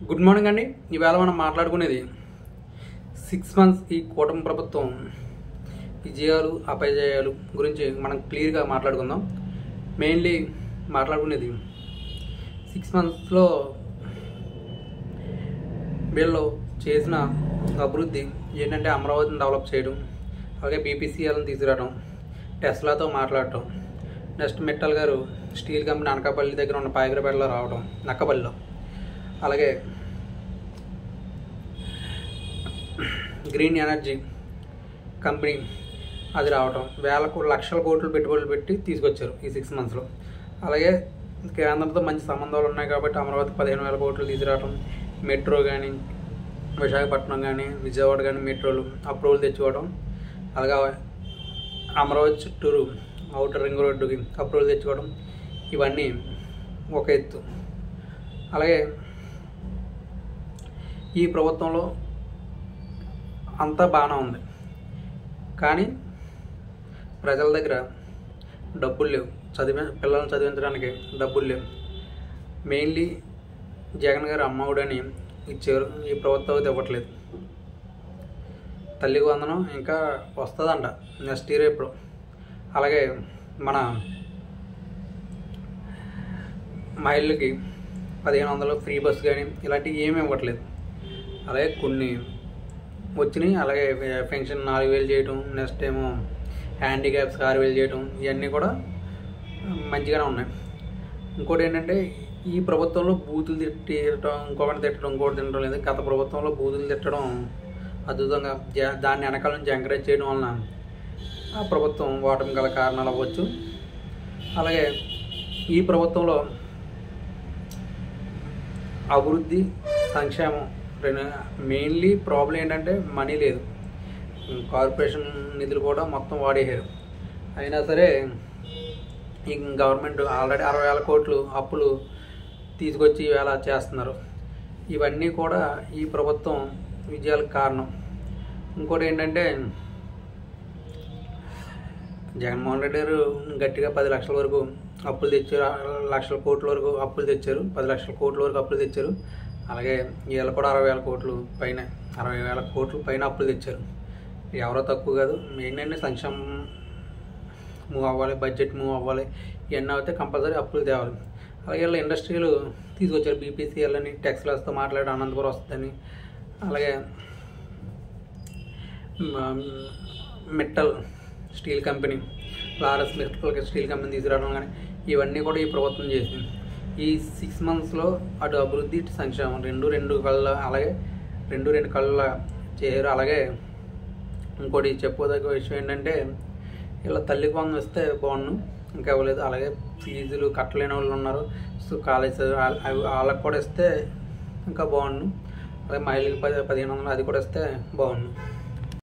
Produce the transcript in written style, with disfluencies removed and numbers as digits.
Good morning అండి. ఈవేళ మనం మాట్లాడుకునేది 6 మంత్స్ ఈ కూటమి ప్రభుత్వం విజయాలు అపజయాలు గురించి మనం క్లియర్గా మాట్లాడుకుందాం. మెయిన్లీ మాట్లాడుకునేది 6 మంత్స్లో వీళ్ళు చేసిన అభివృద్ధి ఏంటంటే అమరావతిని డెవలప్ చేయడం, అలాగే బీపీసీఎల్ని తీసుకురావడం, టెస్లాతో మాట్లాడటం, నెక్స్ట్ మిట్టల్ గారు స్టీల్ కంపెనీ అనకాపల్లి దగ్గర ఉన్న పాయకరపేటలో రావడం, నక్కపల్లిలో, అలాగే గ్రీన్ ఎనర్జీ కంపెనీ అది రావటం, లక్షల కోట్లు పెట్టుబడులు పెట్టి తీసుకొచ్చారు ఈ 6 మంత్స్లో. అలాగే కేంద్రంతో మంచి సంబంధాలు ఉన్నాయి కాబట్టి అమరావతి 15,000 కోట్లు తీసుకురావటం, మెట్రో కానీ విశాఖపట్నం కానీ విజయవాడ కానీ మెట్రోలు అప్రూవల్ తెచ్చుకోవడం, అలాగే అమరావతి చుట్టూరు అవుటర్ రింగ్ రోడ్డుకి అప్రూవల్ తెచ్చుకోవడం, ఇవన్నీ ఒక ఎత్తు. అలాగే ఈ ప్రభుత్వంలో అంతా బాగానే ఉంది, కానీ ప్రజల దగ్గర డబ్బులు లేవు, పిల్లల్ని చదివించడానికి డబ్బులు లేవు. మెయిన్లీ జగన్ గారు అమ్మఒడని ఇచ్చారు, ఈ ప్రభుత్వం అయితే ఇవ్వట్లేదు. తల్లికి వందనం ఇంకా వస్తుందంట నెక్స్ట్ ఇయర్ ఎప్పుడు. అలాగే మన మహిళలకి 1500 ఫ్రీ బస్ కానీ ఇలాంటివి ఏమీ ఇవ్వట్లేదు. అలాగే కొన్ని వచ్చినాయి, అలాగే పెన్షన్ 4,000 చేయటం, నెక్స్ట్ ఏమో హ్యాండిక్యాప్స్ 6,000 చేయటం, ఇవన్నీ కూడా మంచిగానే ఉన్నాయి. ఇంకోటి ఏంటంటే ఈ ప్రభుత్వంలో బూతులు తిట్టడం, ఇంకొకటి తిట్టడం లేదు. గత ప్రభుత్వంలో బూతులు తిట్టడం అద్భుతంగా దాన్ని వెనకాల నుంచి ఎంకరేజ్ చేయడం వలన ఆ ప్రభుత్వం ఓటమి గల కారణాలు అవ్వచ్చు. అలాగే ఈ ప్రభుత్వంలో అభివృద్ధి సంక్షేమం మెయిన్లీ ప్రాబ్లం ఏంటంటే మనీ లేదు. కార్పొరేషన్ నిధులు కూడా మొత్తం వాడేశారు. అయినా సరే ఈ గవర్నమెంట్ ఆల్రెడీ 60,000 కోట్లు అప్పులు తీసుకొచ్చి ఇవాళ చేస్తున్నారు. ఇవన్నీ కూడా ఈ ప్రభుత్వం విజయాలకు కారణం. ఇంకోటి ఏంటంటే జగన్మోహన్ రెడ్డి గారు గట్టిగా 10 లక్షల వరకు అప్పులు తెచ్చారు, 1 లక్షల కోట్ల వరకు అప్పులు తెచ్చారు, 10 లక్షల కోట్ల వరకు అప్పులు తెచ్చారు. అలాగే వీళ్ళు కూడా 60,000 కోట్లు పైన 60,000 కోట్లు పైన అప్పులు తెచ్చారు. ఎవరో తక్కువ కాదు. ఏంటంటే సంక్షేమం మూవ్ అవ్వాలి, బడ్జెట్ మూవ్ అవ్వాలి, ఇవన్నీ అయితే కంపల్సరీ అప్పులు తేవాలి. అలాగే వీళ్ళ ఇండస్ట్రీలు తీసుకొచ్చారు, బీపీసీఎల్ అని, టెక్స్లాస్తో మాట్లాడి అనంతపురం వస్తుందని, అలాగే Mittal steel company, Laurus Mittal steel company తీసుకురావడం కానీ ఇవన్నీ కూడా ఈ ప్రభుత్వం చేసింది. ఈ 6 మంత్స్లో అటు అభివృద్ధి ఇటు సంక్షేమం రెండు కళ్ళ, అలాగే రెండు కళ్ళ చేయరు. అలాగే ఇంకోటి చెప్పుకోదగ్గ విషయం ఏంటంటే ఇలా తల్లికి వందనం ఇస్తే బాగుండు, ఇంకా ఇవ్వలేదు. అలాగే ఫీజులు కట్టలేని వాళ్ళు ఉన్నారు, సో కాలేజ్ వాళ్ళకి కూడా ఇస్తే ఇంకా బాగుండు. అలాగే మహిళలకు 1,500 అది కూడా ఇస్తే బాగుండు.